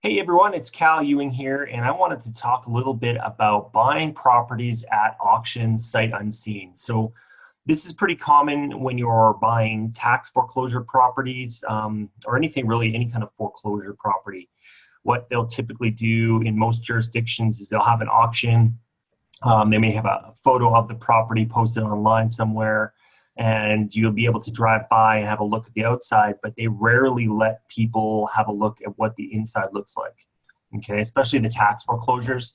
Hey everyone, it's Cal Ewing here, and I wanted to talk a little bit about buying properties at auction sight unseen. So this is pretty common when you're buying tax foreclosure properties or anything really, any kind of foreclosure property. What they'll typically do in most jurisdictions is they'll have an auction. They may have a photo of the property posted online somewhere, and you'll be able to drive by and have a look at the outside, but they rarely let people have a look at what the inside looks like. Okay, especially the tax foreclosures,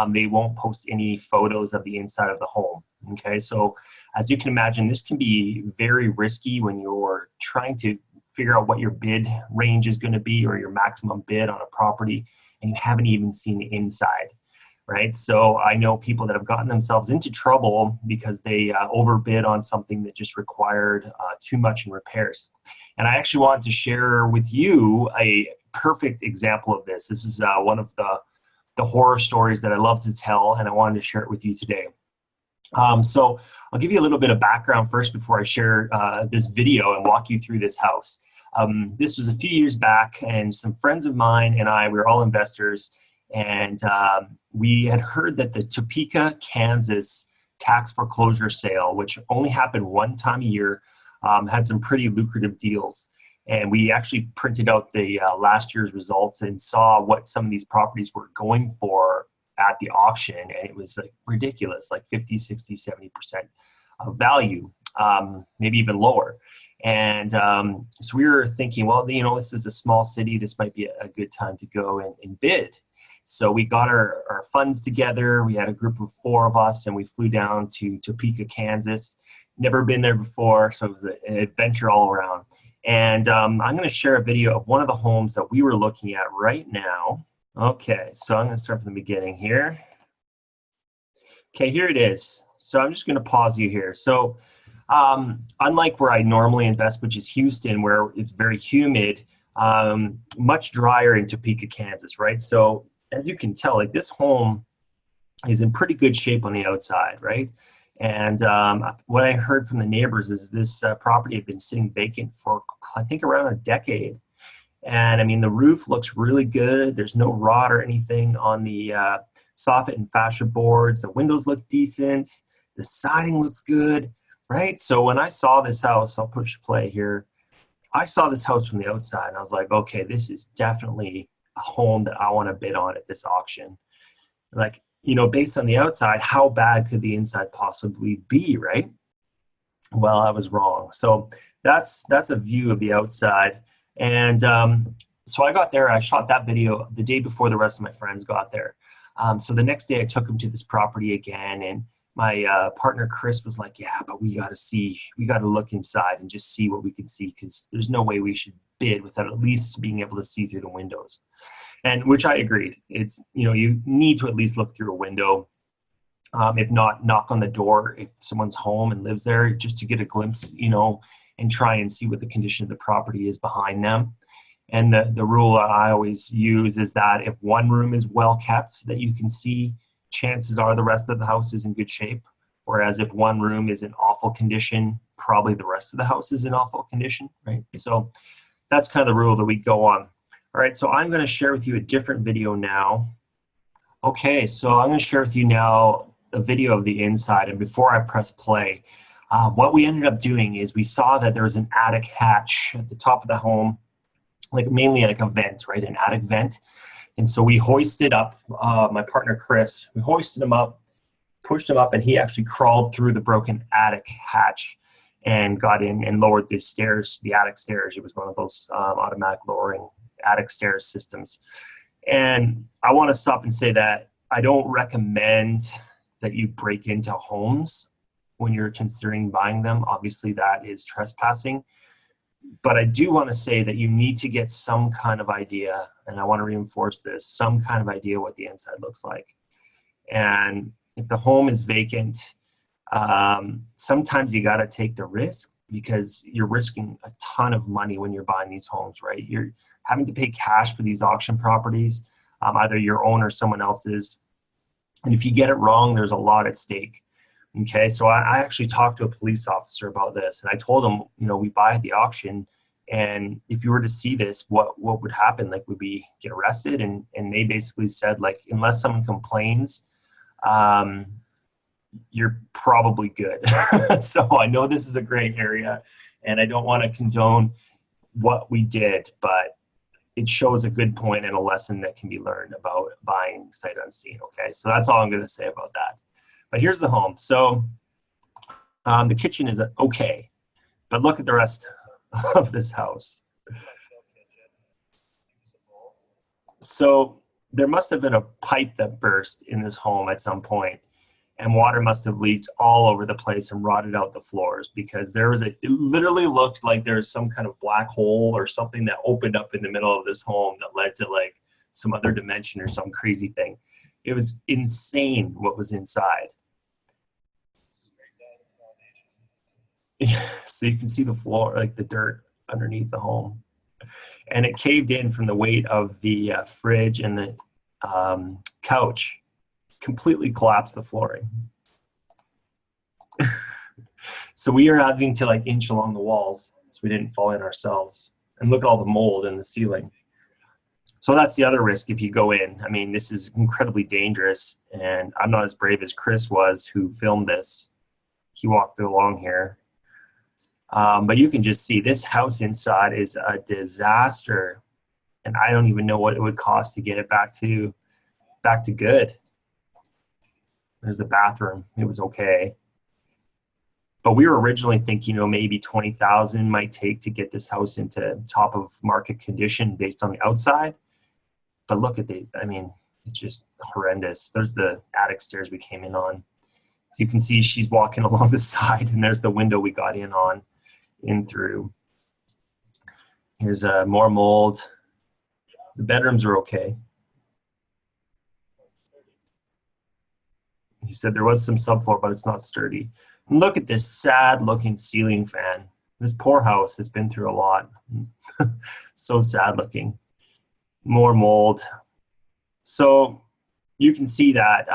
they won't post any photos of the inside of the home. Okay, so as you can imagine, this can be very risky when you're trying to figure out what your bid range is going to be or your maximum bid on a property, and you haven't even seen the inside. Right, so I know people that have gotten themselves into trouble because they overbid on something that just required too much in repairs. And I actually wanted to share with you a perfect example of this. This is one of the horror stories that I love to tell, and I wanted to share it with you today. So I'll give you a little bit of background first before I share this video and walk you through this house. This was a few years back, and some friends of mine and I, we were all investors, and we had heard that the Topeka, Kansas tax foreclosure sale, which only happened one time a year, had some pretty lucrative deals. And we actually printed out the last year's results and saw what some of these properties were going for at the auction. And it was like ridiculous, like 50, 60, 70% of value, maybe even lower. And so we were thinking, well, you know, this is a small city. This might be a good time to go and bid. So we got our funds together. We had a group of 4 of us, and we flew down to Topeka, Kansas. Never been there before, so it was an adventure all around. And I'm going to share a video of one of the homes that we were looking at right now. Okay, so I'm going to start from the beginning here. Okay, here it is. So I'm just going to pause you here. So unlike where I normally invest, which is Houston, where it's very humid, much drier in Topeka, Kansas, right? So as you can tell, like this home is in pretty good shape on the outside, right? And what I heard from the neighbors is this property had been sitting vacant for, I think, around a decade. And I mean, the roof looks really good. There's no rot or anything on the soffit and fascia boards. The windows look decent. The siding looks good, right? So when I saw this house, I'll push play here. I saw this house from the outside, and I was like, okay, this is definitely a home that I want to bid on at this auction. Like, you know, based on the outside, how bad could the inside possibly be, right? Well, I was wrong. So that's a view of the outside. And so I got there. I shot that video the day before the rest of my friends got there. So the next day I took them to this property again, and my partner Chris was like, yeah, but we got to look inside and just see what we can see, because there's no way we should bid without at least being able to see through the windows. And which I agreed. It's, you know, you need to at least look through a window. If not, knock on the door if someone's home and lives there, just to get a glimpse, you know, and try and see what the condition of the property is behind them. And the rule I always use is that if one room is well kept so that you can see, chances are the rest of the house is in good shape. Whereas if one room is in awful condition, probably the rest of the house is in awful condition, right? So that's kind of the rule that we go on. All right, so I'm going to share with you a different video now. Okay, so I'm going to share with you now a video of the inside. And before I press play, what we ended up doing is we saw that there was an attic hatch at the top of the home, like mainly like a vent, right? An attic vent. And so we hoisted up, my partner Chris, we hoisted him up, pushed him up, and he actually crawled through the broken attic hatch and got in and lowered the stairs, the attic stairs. It was one of those automatic lowering attic stairs systems. And I want to stop and say that I don't recommend that you break into homes when you're considering buying them. Obviously, that is trespassing. But I do want to say that you need to get some kind of idea, and I want to reinforce this, some kind of idea what the inside looks like. And if the home is vacant, sometimes you got to take the risk, because you're risking a ton of money when you're buying these homes, right? You're having to pay cash for these auction properties, either your own or someone else's. And if you get it wrong, there's a lot at stake. Okay, so I actually talked to a police officer about this, and I told him, you know, we buy at the auction And if you were to see this, what would happen? Like, would we get arrested? And they basically said, like, unless someone complains, you're probably good. So I know this is a gray area, and I don't want to condone what we did, but it shows a good point and a lesson that can be learned about buying sight unseen. Okay, so that's all I'm going to say about that. But here's the home. So the kitchen is okay, but look at the rest of this house. So there must have been a pipe that burst in this home at some point, and water must have leaked all over the place and rotted out the floors, because it literally looked like there was some kind of black hole or something that opened up in the middle of this home that led to like some other dimension or some crazy thing. It was insane what was inside. So you can see the floor, like the dirt underneath the home. And it caved in from the weight of the fridge and the couch. Completely collapsed the flooring. So we are having to like inch along the walls so we didn't fall in ourselves. And look at all the mold in the ceiling. So that's the other risk if you go in. I mean, this is incredibly dangerous, and I'm not as brave as Chris was, who filmed this. He walked along here. But you can just see this house inside is a disaster, and I don't even know what it would cost to get it back to good. There's a bathroom. It was okay. But we were originally thinking, maybe 20,000 might take to get this house into top of market condition based on the outside. But look at it's just horrendous. There's the attic stairs we came in on. So you can see she's walking along the side, and there's the window we got in through. Here's more mold. The bedrooms are okay. He said there was some subfloor, but it's not sturdy. And look at this sad looking ceiling fan. This poor house has been through a lot. So sad looking. More mold. So you can see that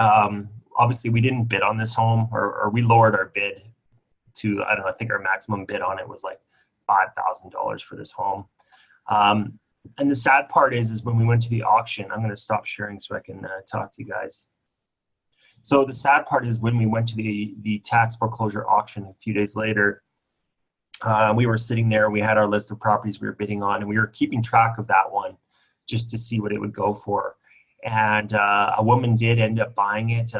obviously we didn't bid on this home, or we lowered our bid to, I don't know, I think our maximum bid on it was like $5,000 for this home. And the sad part is when we went to the auction, I'm going to stop sharing so I can talk to you guys. So the sad part is when we went to the tax foreclosure auction a few days later, we were sitting there, we had our list of properties we were bidding on, and we were keeping track of that one just to see what it would go for. And a woman did end up buying it,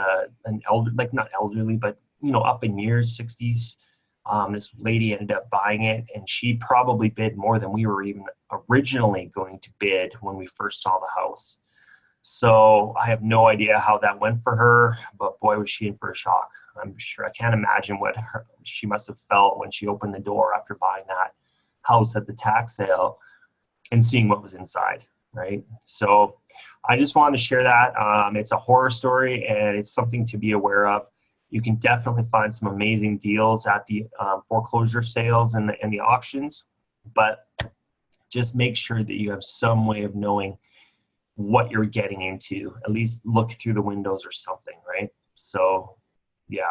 an elder, like not elderly, but up in years, 60s. This lady ended up buying it, and she probably bid more than we were even originally going to bid when we first saw the house. So I have no idea how that went for her, but boy, was she in for a shock. I'm sure I can't imagine what she must have felt when she opened the door after buying that house at the tax sale and seeing what was inside, right? So I just wanted to share that. It's a horror story, and it's something to be aware of. You can definitely find some amazing deals at the foreclosure sales and the auctions, but just make sure that you have some way of knowing what you're getting into. At least look through the windows or something, right? So yeah,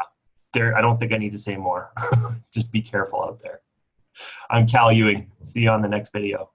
I don't think I need to say more. Just be careful out there. I'm Cal Ewing. See you on the next video.